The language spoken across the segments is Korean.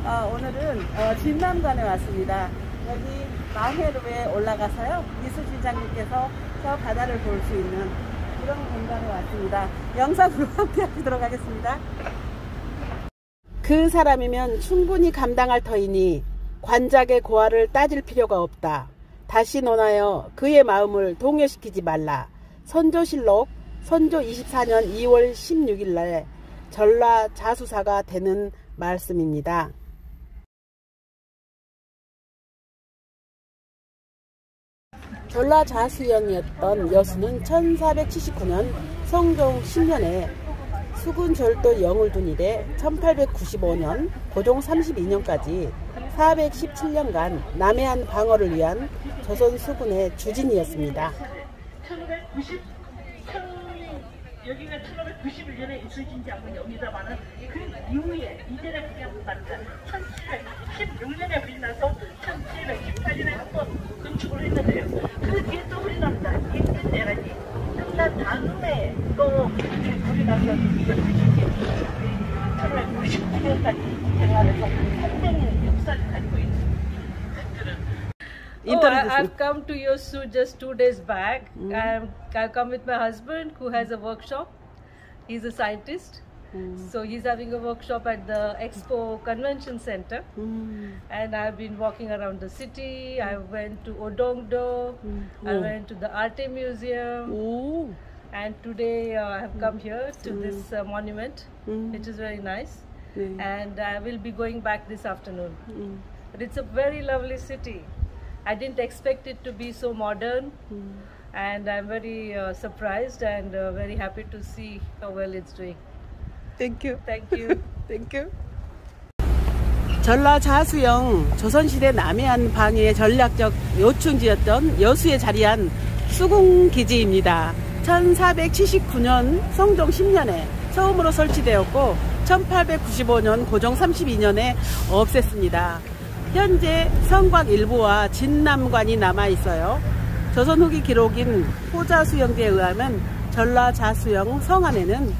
오늘은 진남관에 왔습니다. 여기 마회로에 올라가서요, 이수진 장군께서 저 바다를 볼 수 있는 그런 공간에 왔습니다. 영상으로 함께 하도록 하겠습니다. 그 사람이면 충분히 감당할 터이니 관작의 고하를 따질 필요가 없다. 다시 논하여 그의 마음을 동요시키지 말라. 선조실록 선조 24년 2월 16일날 전라 자수사가 되는 말씀입니다. 전라 자수영이었던 여수는 1479년 성종 10년에 수군절도 영을 둔 이래 1895년 고종 32년까지 417년간 남해안 방어를 위한 조선 수군의 주진이었습니다. 여기가 1591년에 이수진 장군이 여기다마는 그 이후에 이전에 부양받았다. 1716년에 불이 나서 1718년에 한번 건축을 했는데요. 그 뒤에 또 불이 납니다. 인진내란이 끝난 다음에 또 불이 나서 이걸 1599년까지 생활해서 300년의 역사를 가지고 있는 I've come to Yosu just 2 days back. I've come with my husband who has a workshop. He's a scientist. So he's having a workshop at the Expo Convention Center. And I've been walking around the city. I went to Odongdo. I went to the Arte Museum. And today I have come here to this monument, which is very nice. And I will be going back this afternoon. But it's a very lovely city. I didn't expect it to be so modern, and I'm very surprised and very happy to see how well it's doing. Thank you. Thank you. Thank you. 전라 자수영, 조선시대 남해안 방위의 전략적 요충지였던 여수에 자리한 수군기지입니다. 1479년 성종 10년에 처음으로 설치되었고 1895년 고종 32년에 없앴습니다. 현재 성곽 일부와 진남관이 남아있어요. 조선 후기 기록인 호자수영지에 의하면 전라 자수영 성안에는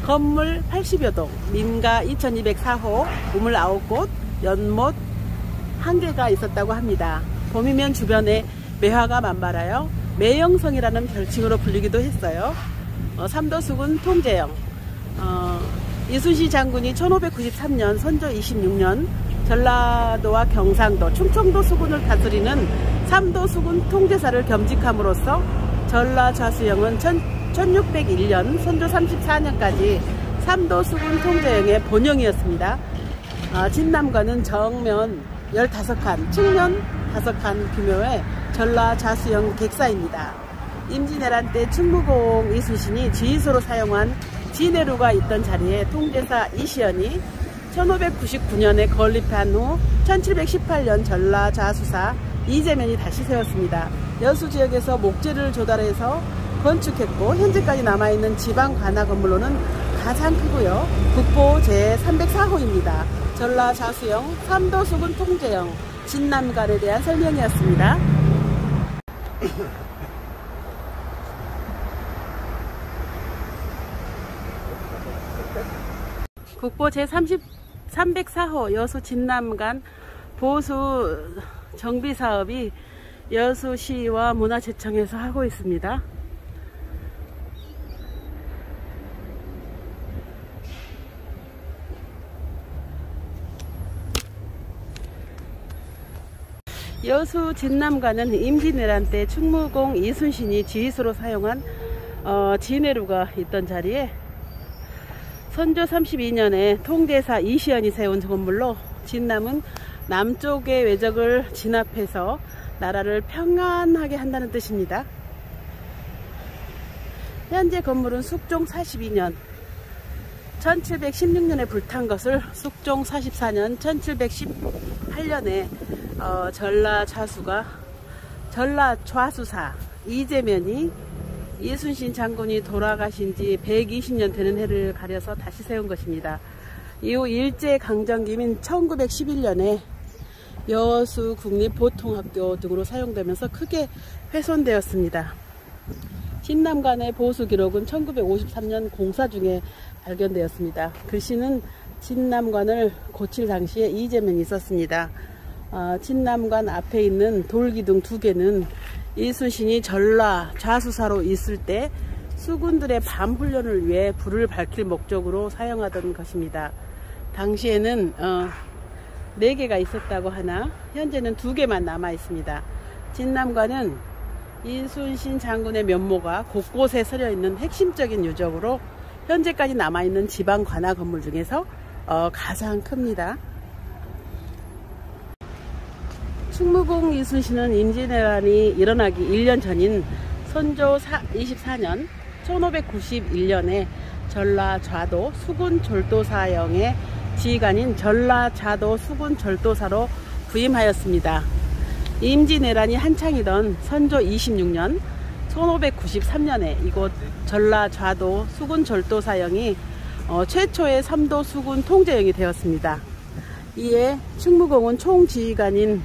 건물 80여 동, 민가 2204호, 우물 9곳, 연못 1개가 있었다고 합니다. 봄이면 주변에 매화가 만발하여 매영성이라는 별칭으로 불리기도 했어요. 삼도수군 통제영, 이순신 장군이 1593년 선조 26년 전라도와 경상도, 충청도 수군을 다스리는 삼도수군 통제사를 겸직함으로써 전라 자수영은 1601년 선조 34년까지 삼도수군 통제영의 본영이었습니다. 진남관은 정면 15칸, 측면 5칸 규모의 전라 자수영 객사입니다. 임진왜란 때 충무공 이순신이 지휘소로 사용한 진해루가 있던 자리에 통제사 이시연이 1599년에 건립한 후 1718년 전라 자수사 이재면이 다시 세웠습니다. 여수 지역에서 목재를 조달해서 건축했고 현재까지 남아있는 지방 관하 건물로는 가장 크고요. 국보 제304호입니다. 전라 자수영 삼도수군 통제영 진남관에 대한 설명이었습니다. 국보 제304호 여수 진남관 보수 정비 사업이 여수시와 문화재청에서 하고 있습니다. 여수 진남관은 임진왜란 때 충무공 이순신이 지휘소로 사용한 진해루가 있던 자리에 선조 32년에 통제사 이시연이 세운 건물로 진남은 남쪽의 외적을 진압해서 나라를 평안하게 한다는 뜻입니다. 현재 건물은 숙종 42년 1716년에 불탄 것을 숙종 44년 1718년에 전라 좌수사 이재면이 이순신 장군이 돌아가신 지 120년 되는 해를 가려서 다시 세운 것입니다. 이후 일제강점기민 1911년에 여수 국립보통학교 등으로 사용되면서 크게 훼손되었습니다. 진남관의 보수 기록은 1953년 공사 중에 발견되었습니다. 글씨는 진남관을 고칠 당시에 이재명이 있었습니다. 진남관 앞에 있는 돌기둥 2개는 이순신이 전라 좌수사로 있을 때 수군들의 밤 훈련을 위해 불을 밝힐 목적으로 사용하던 것입니다. 당시에는 4개가 있었다고 하나 현재는 2개만 남아 있습니다. 진남관은 이순신 장군의 면모가 곳곳에 서려 있는 핵심적인 유적으로 현재까지 남아있는 지방 관아 건물 중에서 가장 큽니다. 충무공 이순신은 임진왜란이 일어나기 1년 전인 선조 24년 1591년에 전라 좌도 수군절도사영의 지휘관인 전라 좌도 수군절도사로 부임하였습니다. 임진왜란이 한창이던 선조 26년 1593년에 이곳 전라 좌도 수군절도사영이 최초의 3도 수군 통제영이 되었습니다. 이에 충무공은 총지휘관인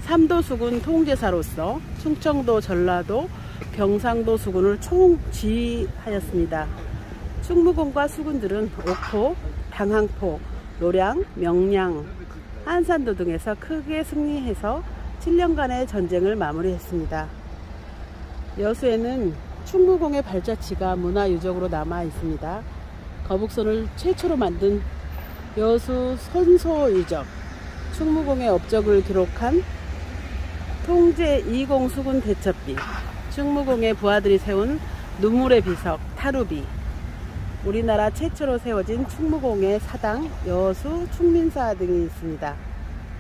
3도 수군 통제사로서 충청도, 전라도, 경상도 수군을 총지휘하였습니다. 충무공과 수군들은 옥포, 당항포, 노량, 명량, 한산도 등에서 크게 승리해서 7년간의 전쟁을 마무리했습니다. 여수에는 충무공의 발자취가 문화유적으로 남아 있습니다. 거북선을 최초로 만든 여수 선소유적, 충무공의 업적을 기록한 통제 20 수군 대첩비, 충무공의 부하들이 세운 눈물의 비석, 타루비, 우리나라 최초로 세워진 충무공의 사당, 여수, 충민사 등이 있습니다.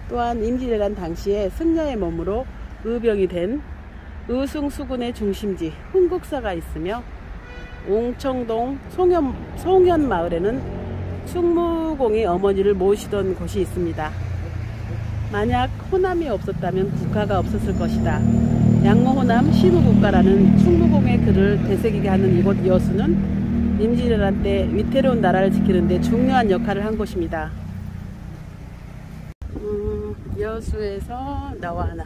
또한 임진왜란 당시에 승려의 몸으로 의병이 된 의승수군의 중심지 흥국사가 있으며 옹청동 송현마을에는 충무공이 어머니를 모시던 곳이 있습니다. 만약 호남이 없었다면 국가가 없었을 것이다. 양모호남 시무국가라는 충무공의 글을 되새기게 하는 이곳 여수는 임진왜란 때 위태로운 나라를 지키는 데 중요한 역할을 한 곳입니다. 여수에서 나와 하나.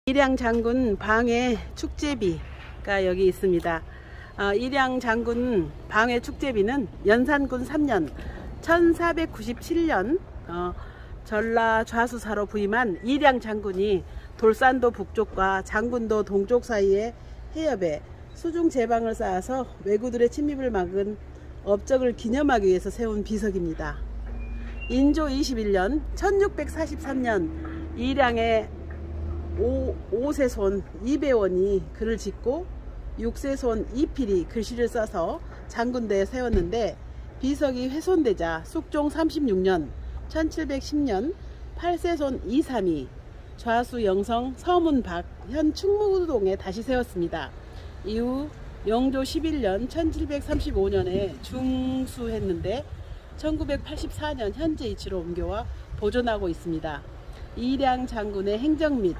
일양 장군 방해 축제비가 여기 있습니다. 일양 장군 방해 축제비는 연산군 3년 1497년 전라 좌수사로 부임한 일양 장군이 돌산도 북쪽과 장군도 동쪽 사이의 해협에 수중 제방을 쌓아서 왜구들의 침입을 막은 업적을 기념하기 위해서 세운 비석입니다. 인조 21년 1643년 일양의 5세손 이배원이 글을 짓고 6세손 이필이 글씨를 써서 장군대에 세웠는데 비석이 훼손되자 숙종 36년 1710년 8세손 이삼이 좌수 영성 서문박 현 충무동에 다시 세웠습니다. 이후 영조 11년 1735년에 중수했는데 1984년 현재 위치로 옮겨와 보존하고 있습니다. 일양 장군의 행적 및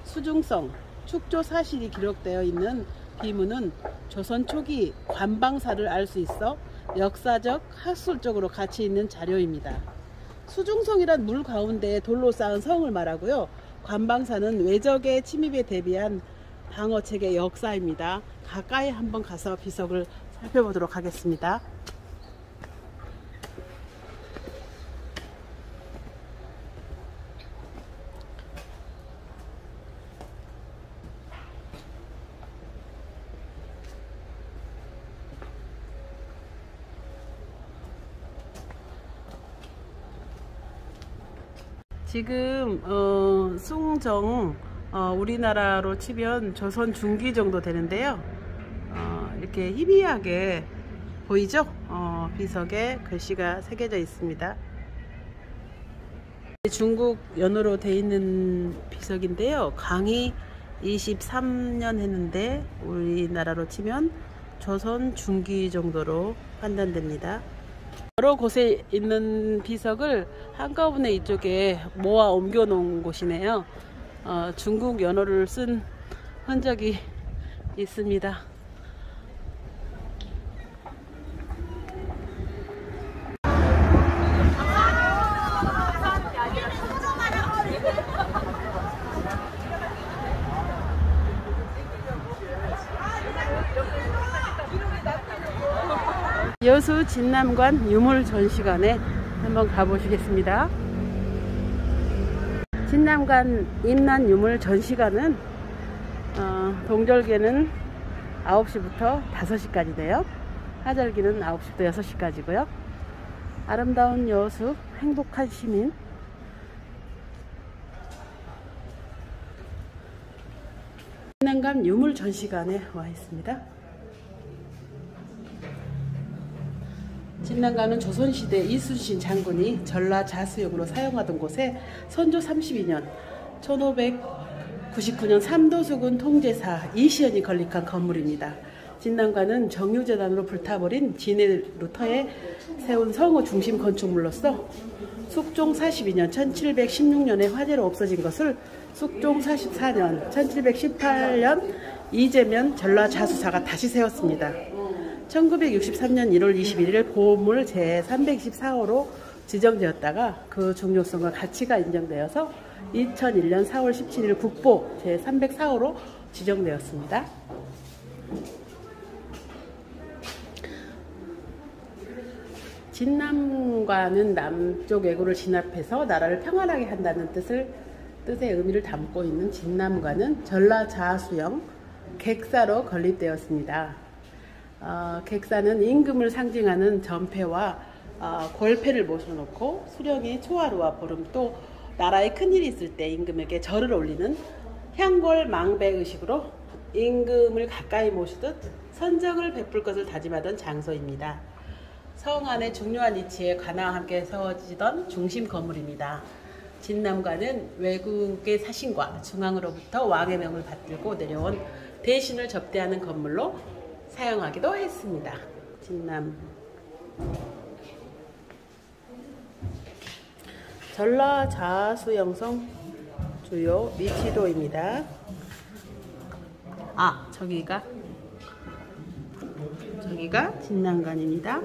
수중성, 축조 사실이 기록되어 있는 비문은 조선 초기 관방사를 알 수 있어 역사적, 학술적으로 가치 있는 자료입니다. 수중성이란 물 가운데 돌로 쌓은 성을 말하고요. 관방사는 외적의 침입에 대비한 방어책의 역사입니다. 가까이 한번 가서 비석을 살펴보도록 하겠습니다. 지금 숭정 우리나라로 치면 조선 중기 정도 되는데요. 이렇게 희미하게 보이죠? 비석에 글씨가 새겨져 있습니다. 중국 연호로 되어 있는 비석인데요. 강의 23년 했는데 우리나라로 치면 조선 중기 정도로 판단됩니다. 여러 곳에 있는 비석을 한꺼번에 이쪽에 모아 옮겨 놓은 곳이네요. 중국 연호를 쓴 흔적이 있습니다. 여수 진남관 유물전시관에 한번 가보시겠습니다. 진남관 임난 유물전시관은 동절기는 9시부터 5시까지네요. 하절기는 9시부터 6시까지고요. 아름다운 여수, 행복한 시민. 진남관 유물전시관에 와 있습니다. 진남관은 조선시대 이순신 장군이 전라자수역으로 사용하던 곳에 선조 32년 1599년 삼도수군 통제사 이시연이 건립한 건물입니다. 진남관은 정유재단으로 불타버린 진해루터에 세운 성호 중심 건축물로서 숙종 42년 1716년에 화재로 없어진 것을 숙종 44년 1718년 이재면 전라자수사가 다시 세웠습니다. 1963년 1월 21일 보물 제324호로 지정되었다가 그 중요성과 가치가 인정되어서 2001년 4월 17일 국보 제304호로 지정되었습니다. 진남관은 남쪽 왜구를 진압해서 나라를 평안하게 한다는 뜻의 의미를 담고 있는 진남관은 전라자수형 객사로 건립되었습니다. 객사는 임금을 상징하는 전패와 골패를 모셔놓고 수령이 초하루와 보름, 또 나라에 큰일이 있을 때 임금에게 절을 올리는 향골 망배 의식으로 임금을 가까이 모시듯 선정을 베풀 것을 다짐하던 장소입니다. 성 안의 중요한 위치에 관아와 함께 세워지던 중심 건물입니다. 진남관은 외국의 사신과 중앙으로부터 왕의 명을 받들고 내려온 대신을 접대하는 건물로 사용하기도 했습니다. 진남 전라자수영성 주요 위치도입니다. 저기가 진남관입니다.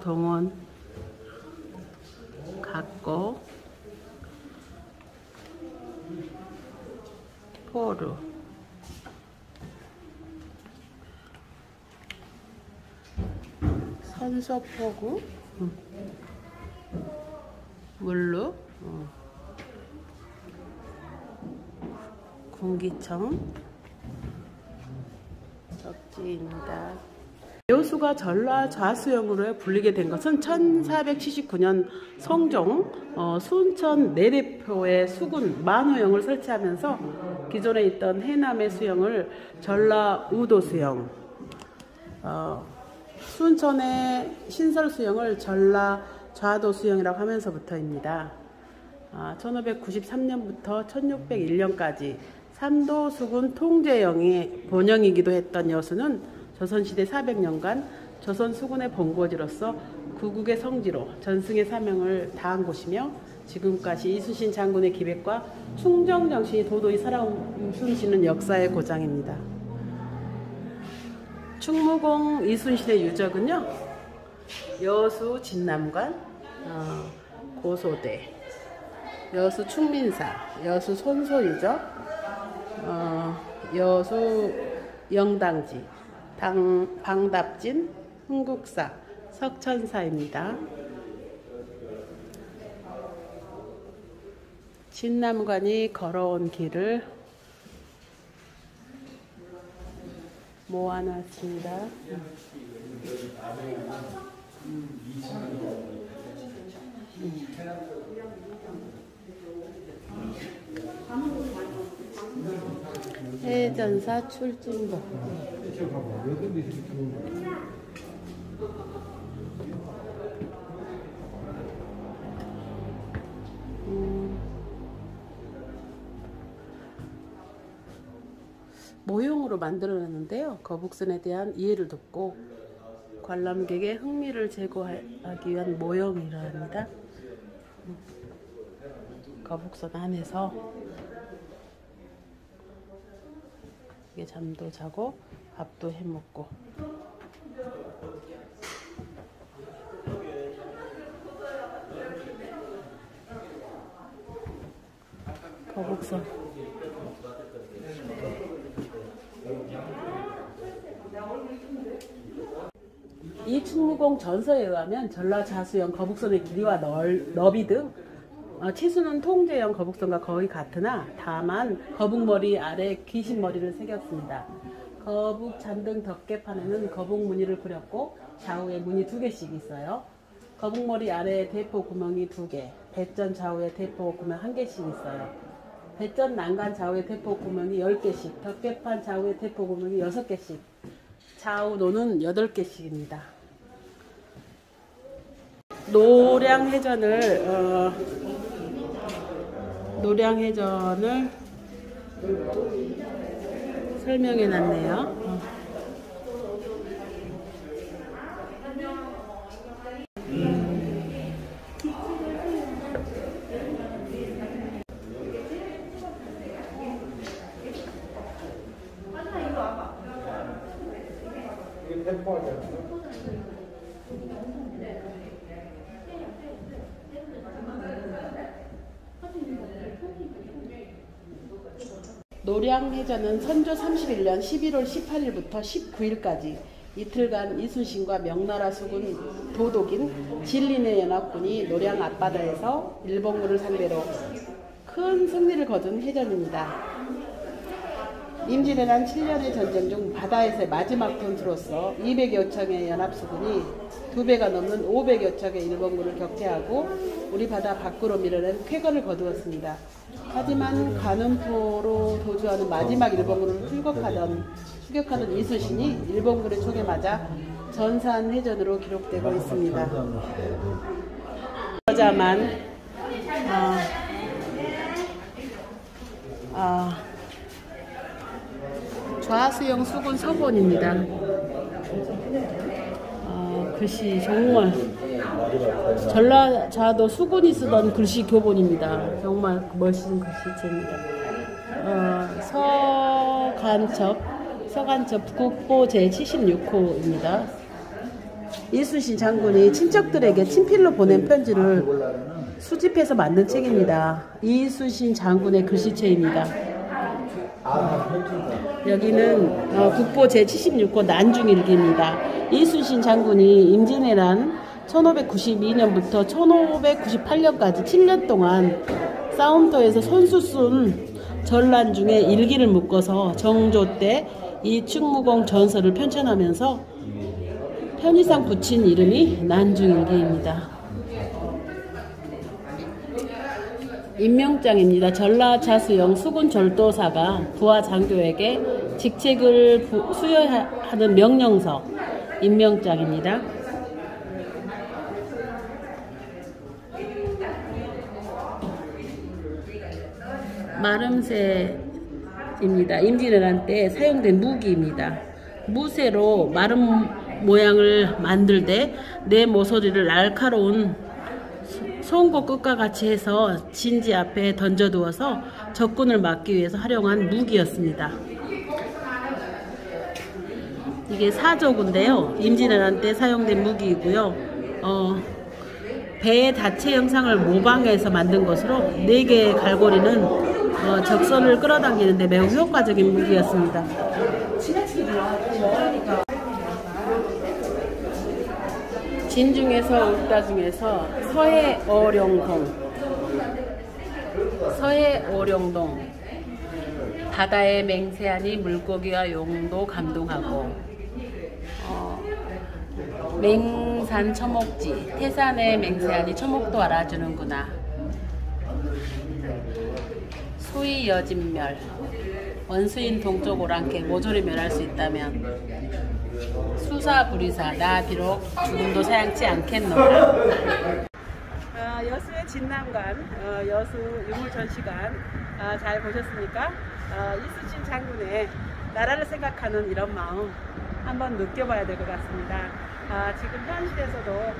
동원 각고 포루 선서포구 물루 군기청 적지입니다. 여수가 전라자수형으로 불리게 된 것은 1479년 성종 순천 내대표의 수군 만호영을 설치하면서 기존에 있던 해남의 수영을 전라우도수영, 순천의 신설수영을 전라좌도수영이라고 하면서부터입니다. 1593년부터 1601년까지 삼도수군 통제영의 본영이기도 했던 여수는 조선시대 400년간 조선수군의 본거지로서 구국의 성지로 전승의 사명을 다한 곳이며 지금까지 이순신 장군의 기백과 충정정신이 도도히 살아숨쉬는 역사의 고장입니다. 충무공 이순신의 유적은요, 여수 진남관, 고소대, 여수 충민사, 여수 손소유적, 여수 영당지, 방답진, 흥국사, 석천사입니다. 진남관이 걸어온 길을 모아놨습니다. 해전사 출진복. 처음으로 만들어냈는데요. 거북선에 대한 이해를 돕고 관람객의 흥미를 제거하기 위한 모형이라 합니다. 거북선 안에서 이게 잠도 자고 밥도 해먹고 거북선 이 충무공 전서에 의하면 전라자수형 거북선의 길이와 너비 등 치수는 통제형 거북선과 거의 같으나 다만 거북머리 아래 귀신머리를 새겼습니다. 거북 잔등 덮개판에는 거북 무늬를 그렸고 좌우에 무늬 2개씩 있어요. 거북머리 아래에 대포 구멍이 2개, 배전 좌우에 대포 구멍 1개씩 있어요. 배전 난간 좌우에 대포 구멍이 10개씩, 덮개판 좌우에 대포 구멍이 6개씩, 좌우노는 8개씩입니다. 노량해전을 설명해 놨네요. 노량해전은 선조 31년 11월 18일부터 19일까지 이틀간 이순신과 명나라 수군 도독인 진린의 연합군이 노량 앞바다에서 일본군을 상대로 큰 승리를 거둔 해전입니다. 임진왜란 7년의 전쟁 중 바다에서의 마지막 전투로서 200여 척의 연합수군이 2배가 넘는 500여 척의 일본군을 격퇴하고 우리 바다 밖으로 밀어낸 쾌거를 거두었습니다. 하지만 관음포로 도주하는 마지막 일본군을 추격하던 이순신이 일본군의 총에 맞아 전산해전으로 기록되고 있습니다. 여자만 좌수형 수군 서본입니다. 글씨 정말 전라자도 수군이 쓰던 글씨 교본입니다. 정말 멋있는 글씨체입니다. 서간첩 국보 제76호입니다. 이순신 장군이 친척들에게 친필로 보낸 편지를 수집해서 만든 책입니다. 이순신 장군의 글씨체입니다. 여기는 국보 제76호 난중일기입니다. 이순신 장군이 임진왜란 1592년부터 1598년까지 7년 동안 싸움터에서 선수 쏜 전란 중에 일기를 묶어서 정조 때 이 충무공 전서를 편찬하면서 편의상 붙인 이름이 난중일기입니다. 임명장입니다. 전라자수영 수군절도사가 부하 장교에게 직책을 수여하는 명령서 임명장입니다. 마름새입니다. 임진왜란 때 사용된 무기입니다. 무쇠로 마름 모양을 만들 때 내 모서리를 날카로운 송곳 끝과 같이 해서 진지 앞에 던져두어서 적군을 막기 위해서 활용한 무기였습니다. 이게 사조구인데요. 임진왜란 때 사용된 무기이고요. 배의 자체 형상을 모방해서 만든 것으로 4개의 갈고리는 적선을 끌어당기는데 매우 효과적인 무기였습니다. 진중에서 울다 중에서 서해어룡동 바다의 맹세하니 물고기와 용도 감동하고 맹산 처목지 태산의 맹세하니 처목도 알아주는구나. 소위 여진멸 원수인 동쪽 오랑캐 모조리 멸할 수 있다면 수사부리사 나 비록 죽음도 사양치 않겠노라. 여수의 진남관 여수 유물전시관 잘 보셨습니까? 이순신 장군의 나라를 생각하는 이런 마음 한번 느껴봐야 될 것 같습니다. 지금 현실에서도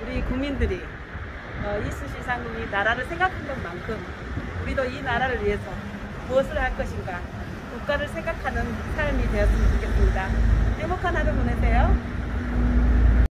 우리 국민들이 이쑤시 장군이 나라를 생각한 것만큼 우리도 이 나라를 위해서 무엇을 할 것인가, 국가를 생각하는 삶이 되었으면 좋겠습니다. 행복한 하루 보내세요.